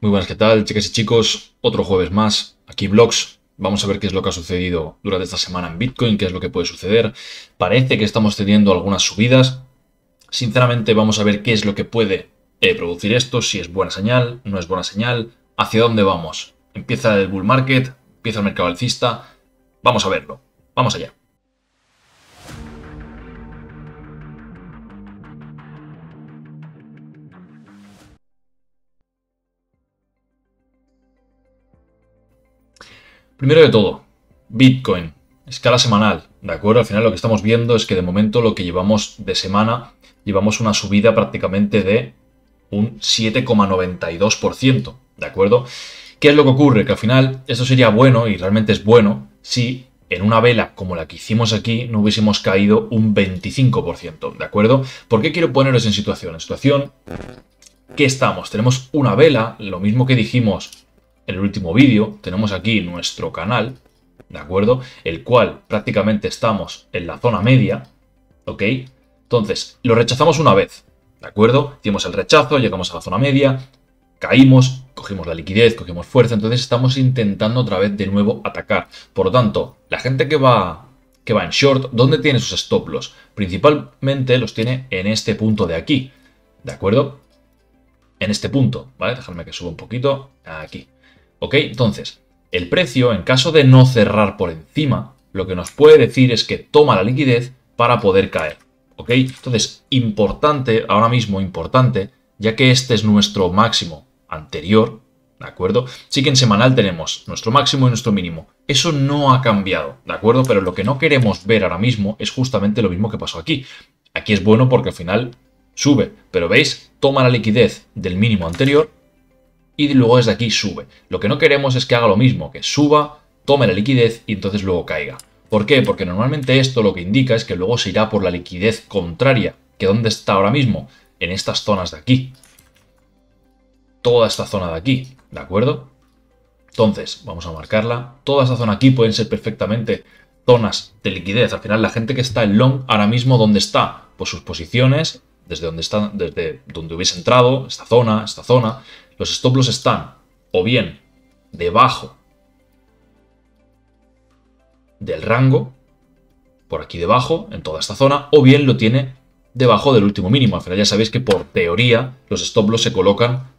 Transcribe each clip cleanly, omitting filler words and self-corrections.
Muy buenas, ¿qué tal, chicas y chicos? Otro jueves más, aquí Vlogs. Vamos a ver qué es lo que ha sucedido durante esta semana en Bitcoin, qué es lo que puede suceder. Parece que estamos teniendo algunas subidas. Sinceramente, vamos a ver qué es lo que puede producir esto, si es buena señal, no es buena señal, hacia dónde vamos. Empieza el bull market, empieza el mercado alcista. Vamos a verlo. Vamos allá. Primero de todo, Bitcoin, escala semanal, ¿de acuerdo? Al final lo que estamos viendo es que de momento lo que llevamos de semana, llevamos una subida prácticamente de un 7,92%, ¿de acuerdo? ¿Qué es lo que ocurre? Que al final esto sería bueno y realmente es bueno si en una vela como la que hicimos aquí no hubiésemos caído un 25%, ¿de acuerdo? ¿Por qué quiero poneros en situación? En situación que estamos, tenemos una vela, lo mismo que dijimos en el último vídeo, tenemos aquí nuestro canal, ¿de acuerdo? El cual prácticamente estamos en la zona media, ¿ok? Entonces, lo rechazamos una vez, ¿de acuerdo? Hicimos el rechazo, llegamos a la zona media, caímos, cogimos la liquidez, cogimos fuerza, entonces estamos intentando otra vez de nuevo atacar. Por lo tanto, la gente que va en short, ¿dónde tiene sus stop loss? Principalmente los tiene en este punto de aquí, ¿de acuerdo? En este punto, ¿vale? Dejadme que suba un poquito, aquí. ¿Ok? Entonces, el precio, en caso de no cerrar por encima, lo que nos puede decir es que toma la liquidez para poder caer. ¿Ok? Entonces, importante, ahora mismo importante, ya que este es nuestro máximo anterior, ¿de acuerdo? Sí que en semanal tenemos nuestro máximo y nuestro mínimo. Eso no ha cambiado, ¿de acuerdo? Pero lo que no queremos ver ahora mismo es justamente lo mismo que pasó aquí. Aquí es bueno porque al final sube, pero ¿veis? Toma la liquidez del mínimo anterior y luego desde aquí sube. Lo que no queremos es que haga lo mismo, que suba, tome la liquidez y entonces luego caiga. ¿Por qué? Porque normalmente esto lo que indica es que luego se irá por la liquidez contraria, que ¿dónde está ahora mismo? En estas zonas de aquí. Toda esta zona de aquí, ¿de acuerdo? Entonces, vamos a marcarla. Toda esta zona aquí pueden ser perfectamente zonas de liquidez. Al final, la gente que está en long, ahora mismo, ¿dónde está? Pues sus posiciones, desde donde hubiese entrado, esta zona. Los stop loss están o bien debajo del rango, por aquí debajo, en toda esta zona, o bien lo tiene debajo del último mínimo. Al final ya sabéis que por teoría los stop loss se colocan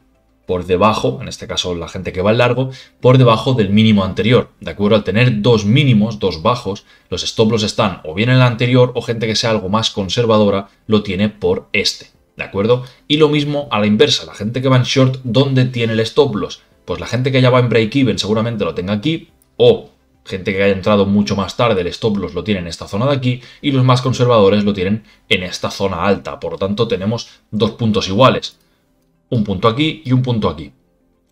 por debajo, en este caso la gente que va al largo, por debajo del mínimo anterior, ¿de acuerdo? Al tener dos mínimos, dos bajos, los stop loss están o bien en el anterior o gente que sea algo más conservadora lo tiene por este, ¿de acuerdo? Y lo mismo a la inversa, la gente que va en short, ¿dónde tiene el stop loss? Pues la gente que ya va en break-even seguramente lo tenga aquí, o gente que haya entrado mucho más tarde, el stop loss lo tiene en esta zona de aquí, y los más conservadores lo tienen en esta zona alta. Por lo tanto, tenemos dos puntos iguales. Un punto aquí y un punto aquí,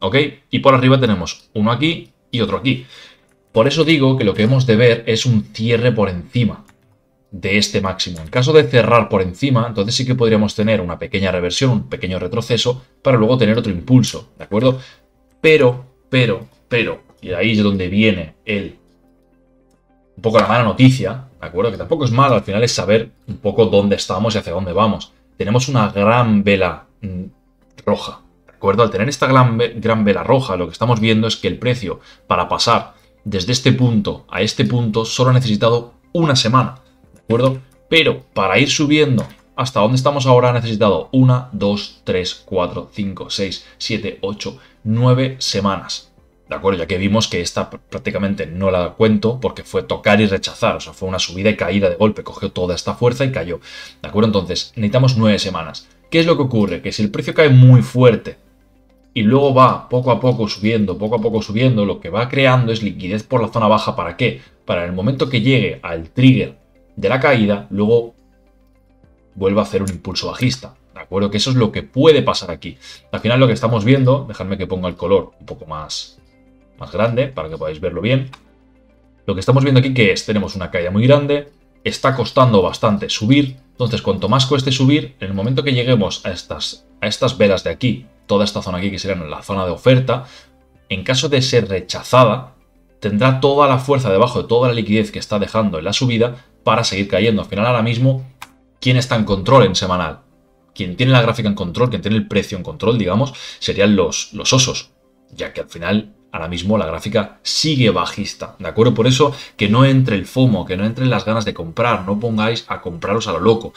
¿ok? Y por arriba tenemos uno aquí y otro aquí. Por eso digo que lo que hemos de ver es un cierre por encima de este máximo. En caso de cerrar por encima, entonces sí que podríamos tener una pequeña reversión, un pequeño retroceso, para luego tener otro impulso, ¿de acuerdo? Pero, y ahí es donde viene un poco la mala noticia, ¿de acuerdo? Que tampoco es malo, al final es saber un poco dónde estamos y hacia dónde vamos. Tenemos una gran vela roja, ¿de acuerdo? Al tener esta gran vela roja, lo que estamos viendo es que el precio para pasar desde este punto a este punto solo ha necesitado una semana, ¿de acuerdo? Pero para ir subiendo hasta donde estamos ahora ha necesitado 1, 2, 3, 4, 5, 6, 7, 8, 9 semanas. ¿De acuerdo? Ya que vimos que esta prácticamente no la cuento porque fue tocar y rechazar. O sea, fue una subida y caída de golpe. Cogió toda esta fuerza y cayó. ¿De acuerdo? Entonces, necesitamos 9 semanas. ¿Qué es lo que ocurre? Que si el precio cae muy fuerte y luego va poco a poco subiendo, lo que va creando es liquidez por la zona baja. ¿Para qué? Para el momento que llegue al trigger de la caída, luego vuelva a hacer un impulso bajista. ¿De acuerdo? Que eso es lo que puede pasar aquí. Al final lo que estamos viendo, dejadme que ponga el color un poco más grande para que podáis verlo bien. Lo que estamos viendo aquí que es, tenemos una caída muy grande, está costando bastante subir, entonces cuanto más cueste subir, en el momento que lleguemos a estas velas de aquí, toda esta zona aquí que sería la zona de oferta, en caso de ser rechazada, tendrá toda la fuerza debajo de toda la liquidez que está dejando en la subida para seguir cayendo. Al final ahora mismo, ¿quién está en control en semanal? Quien tiene la gráfica en control, quien tiene el precio en control, digamos, serían los osos. ya que al final ahora mismo la gráfica sigue bajista, ¿de acuerdo? Por eso que no entre el FOMO, que no entren las ganas de comprar, no pongáis a compraros a lo loco.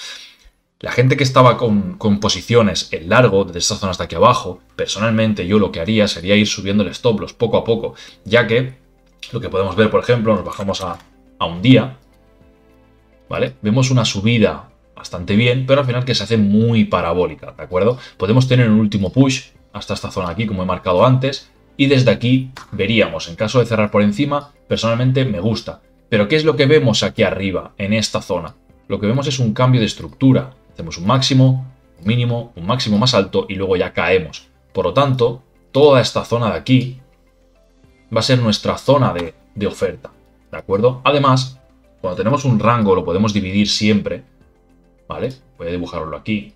La gente que estaba con posiciones en largo, desde esta zona hasta aquí abajo, personalmente yo lo que haría sería ir subiendo el stop loss poco a poco, ya que lo que podemos ver, por ejemplo, nos bajamos a un día, ¿vale? Vemos una subida bastante bien, pero al final que se hace muy parabólica, ¿de acuerdo? Podemos tener un último push hasta esta zona aquí, como he marcado antes, y desde aquí veríamos, en caso de cerrar por encima, personalmente me gusta. Pero ¿qué es lo que vemos aquí arriba, en esta zona? Lo que vemos es un cambio de estructura. Hacemos un máximo, un mínimo, un máximo más alto y luego ya caemos. Por lo tanto, toda esta zona de aquí va a ser nuestra zona de oferta, ¿de acuerdo? Además, cuando tenemos un rango lo podemos dividir siempre, ¿vale? Voy a dibujarlo aquí.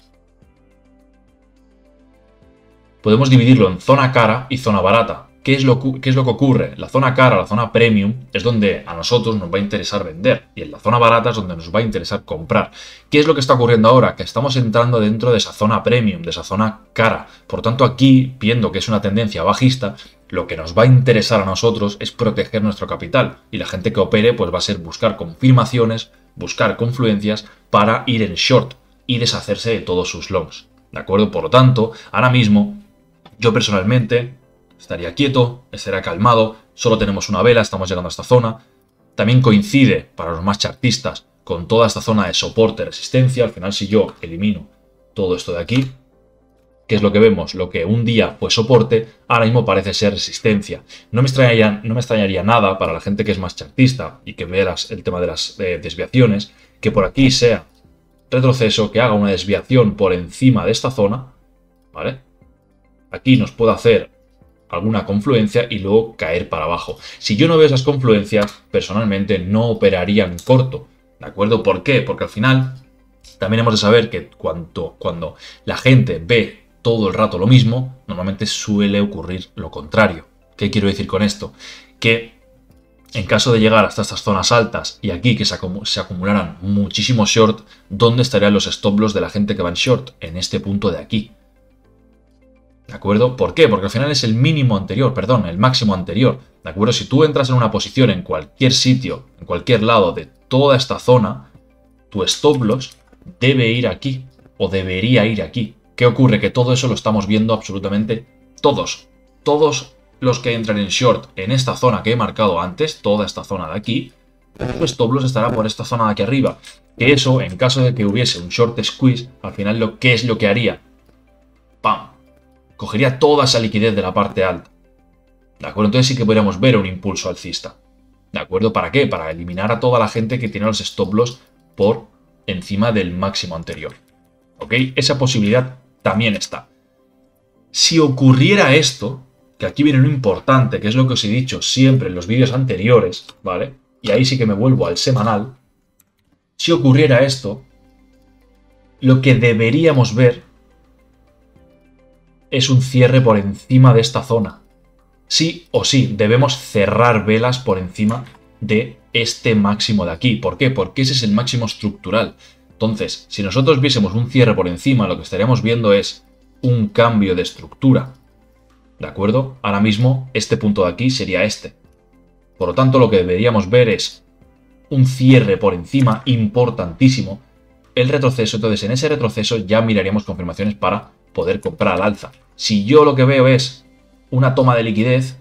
Podemos dividirlo en zona cara y zona barata. ¿Qué es lo que ocurre? La zona cara, la zona premium, es donde a nosotros nos va a interesar vender. Y en la zona barata es donde nos va a interesar comprar. ¿Qué es lo que está ocurriendo ahora? Que estamos entrando dentro de esa zona premium, de esa zona cara. Por tanto, aquí, viendo que es una tendencia bajista, lo que nos va a interesar a nosotros es proteger nuestro capital. Y la gente que opere pues va a ser buscar confirmaciones, buscar confluencias para ir en short y deshacerse de todos sus longs. ¿De acuerdo? Por lo tanto, ahora mismo, yo personalmente estaría quieto, estaría calmado, solo tenemos una vela, estamos llegando a esta zona. También coincide, para los más chartistas, con toda esta zona de soporte, resistencia. Al final, si yo elimino todo esto de aquí, ¿qué es lo que vemos? Lo que un día fue soporte, ahora mismo parece ser resistencia. No me extrañaría nada para la gente que es más chartista y que ve el tema de las desviaciones, que por aquí sea retroceso, que haga una desviación por encima de esta zona, ¿vale? Aquí nos puede hacer alguna confluencia y luego caer para abajo. Si yo no veo esas confluencias, personalmente no operaría en corto, ¿de acuerdo? ¿Por qué? Porque al final también hemos de saber que cuando la gente ve todo el rato lo mismo, normalmente suele ocurrir lo contrario. ¿Qué quiero decir con esto? Que en caso de llegar hasta estas zonas altas y aquí que se acumularan muchísimos short, ¿dónde estarían los stop loss de la gente que va en short? En este punto de aquí. ¿De acuerdo? ¿Por qué? Porque al final es el mínimo anterior, perdón, el máximo anterior. ¿De acuerdo? Si tú entras en una posición en cualquier sitio, en cualquier lado de toda esta zona, tu stop loss debe ir aquí o debería ir aquí. ¿Qué ocurre? Que todo eso lo estamos viendo absolutamente todos. Todos los que entran en short en esta zona que he marcado antes, toda esta zona de aquí, tu stop loss estará por esta zona de aquí arriba. Que eso, en caso de que hubiese un short squeeze, al final ¿qué es lo que haría? ¡Pam! Cogería toda esa liquidez de la parte alta. ¿De acuerdo? Entonces sí que podríamos ver un impulso alcista. ¿De acuerdo? ¿Para qué? Para eliminar a toda la gente que tiene los stop loss por encima del máximo anterior. ¿Ok? Esa posibilidad también está. Si ocurriera esto, que aquí viene lo importante, que es lo que os he dicho siempre en los vídeos anteriores, ¿vale? Y ahí sí que me vuelvo al semanal. Si ocurriera esto, lo que deberíamos ver es un cierre por encima de esta zona. Sí o sí, debemos cerrar velas por encima de este máximo de aquí. ¿Por qué? Porque ese es el máximo estructural. Entonces, si nosotros viésemos un cierre por encima, lo que estaríamos viendo es un cambio de estructura. ¿De acuerdo? Ahora mismo, este punto de aquí sería este. Por lo tanto, lo que deberíamos ver es un cierre por encima importantísimo, el retroceso. Entonces, en ese retroceso ya miraríamos confirmaciones para poder comprar al alza. Si yo lo que veo es una toma de liquidez,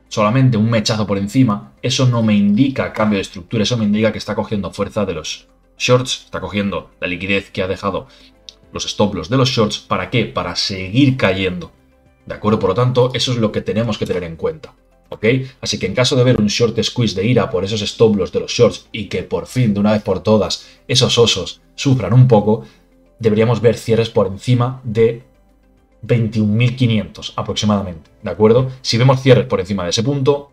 solamente un mechazo por encima, eso no me indica cambio de estructura, eso me indica que está cogiendo fuerza de los shorts, está cogiendo la liquidez que ha dejado los stop loss de los shorts. ¿Para qué? Para seguir cayendo. ¿De acuerdo? Por lo tanto, eso es lo que tenemos que tener en cuenta. ¿Ok? Así que en caso de ver un short squeeze de ira por esos stop loss de los shorts y que por fin, de una vez por todas, esos osos sufran un poco, deberíamos ver cierres por encima de 21.500 aproximadamente, ¿de acuerdo? Si vemos cierres por encima de ese punto,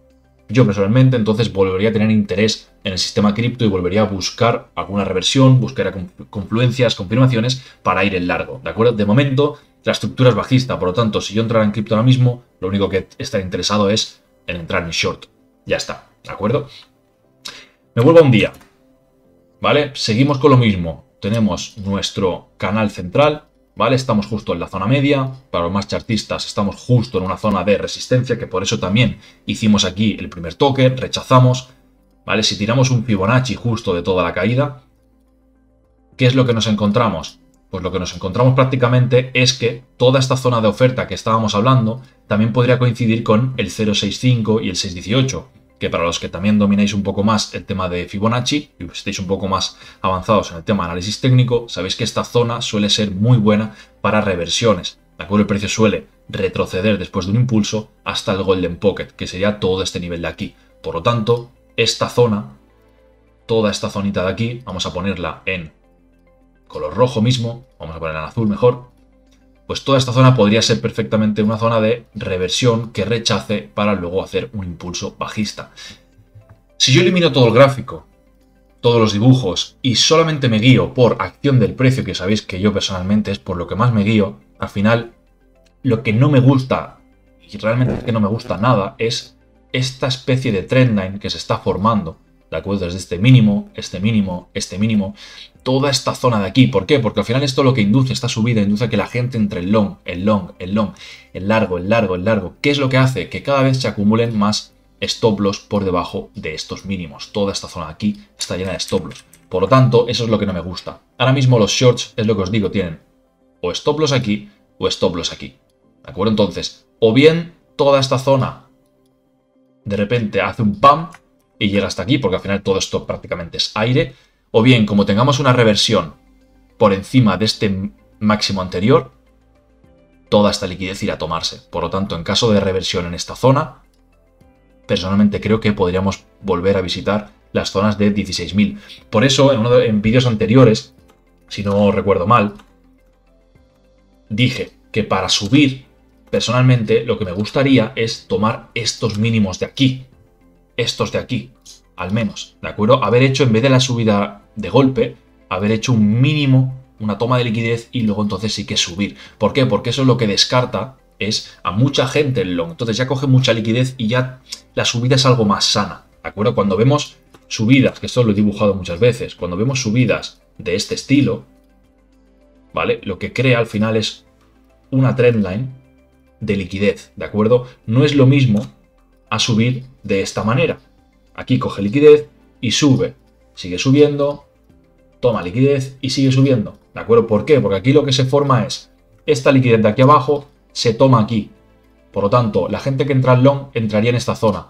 yo personalmente entonces volvería a tener interés en el sistema cripto y volvería a buscar alguna reversión, buscaría confluencias, confirmaciones para ir en largo, ¿de acuerdo? De momento, la estructura es bajista, por lo tanto, si yo entrara en cripto ahora mismo, lo único que estaré interesado es en entrar en short. Ya está, ¿de acuerdo? Me vuelvo a un día, ¿vale? Seguimos con lo mismo. Tenemos nuestro canal central, ¿vale? Estamos justo en la zona media, para los más chartistas estamos justo en una zona de resistencia, que por eso también hicimos aquí el primer toque, rechazamos, ¿vale? Si tiramos un Fibonacci justo de toda la caída, ¿qué es lo que nos encontramos? Pues lo que nos encontramos prácticamente es que toda esta zona de oferta que estábamos hablando también podría coincidir con el 0,65 y el 6,18, que para los que también domináis un poco más el tema de Fibonacci y estéis un poco más avanzados en el tema de análisis técnico, sabéis que esta zona suele ser muy buena para reversiones. ¿De acuerdo? El precio suele retroceder después de un impulso hasta el Golden Pocket, que sería todo este nivel de aquí. Por lo tanto, esta zona, toda esta zonita de aquí, vamos a ponerla en color rojo mismo, vamos a ponerla en azul mejor, pues toda esta zona podría ser perfectamente una zona de reversión que rechace para luego hacer un impulso bajista. Si yo elimino todo el gráfico, todos los dibujos y solamente me guío por acción del precio, que sabéis que yo personalmente es por lo que más me guío, al final lo que no me gusta, y realmente es que no me gusta nada, es esta especie de trendline que se está formando, ¿de acuerdo? Desde este mínimo, este mínimo, este mínimo, toda esta zona de aquí. ¿Por qué? Porque al final esto lo que induce, esta subida, induce a que la gente entre el long, el long, el long, el largo, el largo, el largo. ¿Qué es lo que hace? Que cada vez se acumulen más stop loss por debajo de estos mínimos. Toda esta zona de aquí está llena de stop loss. Por lo tanto, eso es lo que no me gusta. Ahora mismo los shorts, es lo que os digo, tienen o stop loss aquí o stop loss aquí. ¿De acuerdo? Entonces, o bien toda esta zona de repente hace un pump y llega hasta aquí, porque al final todo esto prácticamente es aire, o bien como tengamos una reversión por encima de este máximo anterior, toda esta liquidez irá a tomarse. Por lo tanto, en caso de reversión en esta zona, personalmente creo que podríamos volver a visitar las zonas de 16.000. Por eso, en vídeos anteriores, si no recuerdo mal, dije que para subir, personalmente, lo que me gustaría es tomar estos mínimos de aquí. Estos de aquí, al menos, ¿de acuerdo? Haber hecho, en vez de la subida de golpe, haber hecho un mínimo, una toma de liquidez y luego entonces sí que subir. ¿Por qué? Porque eso es lo que descarta es a mucha gente el long. Entonces ya coge mucha liquidez y ya la subida es algo más sana, ¿de acuerdo? Cuando vemos subidas, que esto lo he dibujado muchas veces, cuando vemos subidas de este estilo, ¿vale? Lo que crea al final es una trendline de liquidez, ¿de acuerdo? No es lo mismo a subir de esta manera. Aquí coge liquidez y sube. Sigue subiendo, toma liquidez y sigue subiendo. ¿De acuerdo? ¿Por qué? Porque aquí lo que se forma es esta liquidez de aquí abajo se toma aquí. Por lo tanto, la gente que entra al long entraría en esta zona.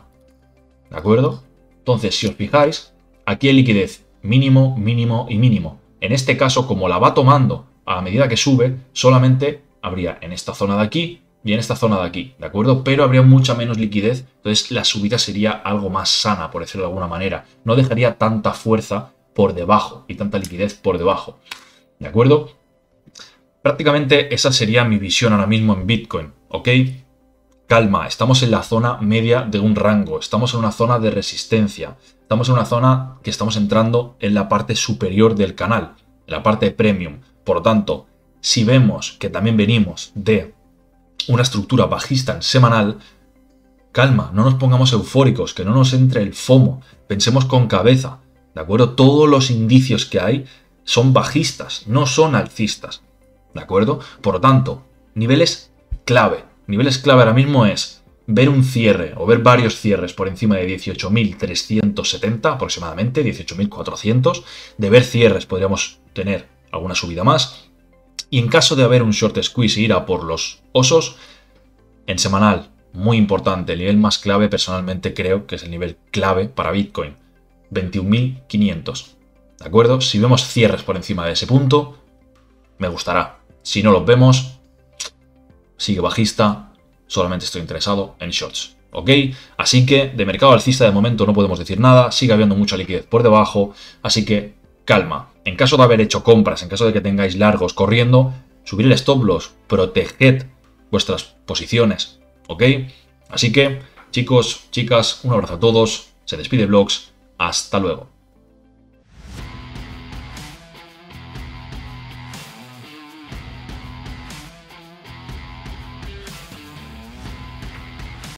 ¿De acuerdo? Entonces, si os fijáis, aquí hay liquidez mínimo, mínimo y mínimo. En este caso, como la va tomando a medida que sube, solamente habría en esta zona de aquí y en esta zona de aquí, ¿de acuerdo? Pero habría mucha menos liquidez, entonces la subida sería algo más sana, por decirlo de alguna manera. No dejaría tanta fuerza por debajo y tanta liquidez por debajo, ¿de acuerdo? Prácticamente esa sería mi visión ahora mismo en Bitcoin, ¿ok? Calma, estamos en la zona media de un rango, estamos en una zona de resistencia, estamos en una zona que estamos entrando en la parte superior del canal, en la parte premium. Por lo tanto, si vemos que también venimos de una estructura bajista en semanal, calma, no nos pongamos eufóricos, que no nos entre el FOMO, pensemos con cabeza, ¿de acuerdo? Todos los indicios que hay son bajistas, no son alcistas, ¿de acuerdo? Por lo tanto, niveles clave ahora mismo es ver un cierre o ver varios cierres por encima de 18.370 aproximadamente, 18.400, de ver cierres podríamos tener alguna subida más. Y en caso de haber un short squeeze e ir a por los osos, en semanal, muy importante, el nivel más clave personalmente creo que es el nivel clave para Bitcoin, 21.500, ¿de acuerdo? Si vemos cierres por encima de ese punto, me gustará. Si no los vemos, sigue bajista, solamente estoy interesado en shorts, ¿ok? Así que de mercado alcista de momento no podemos decir nada, sigue habiendo mucha liquidez por debajo, así que calma. En caso de haber hecho compras, en caso de que tengáis largos corriendo, subir el stop loss, proteged vuestras posiciones, ¿ok? Así que, chicos, chicas, un abrazo a todos, se despide Blogs, hasta luego.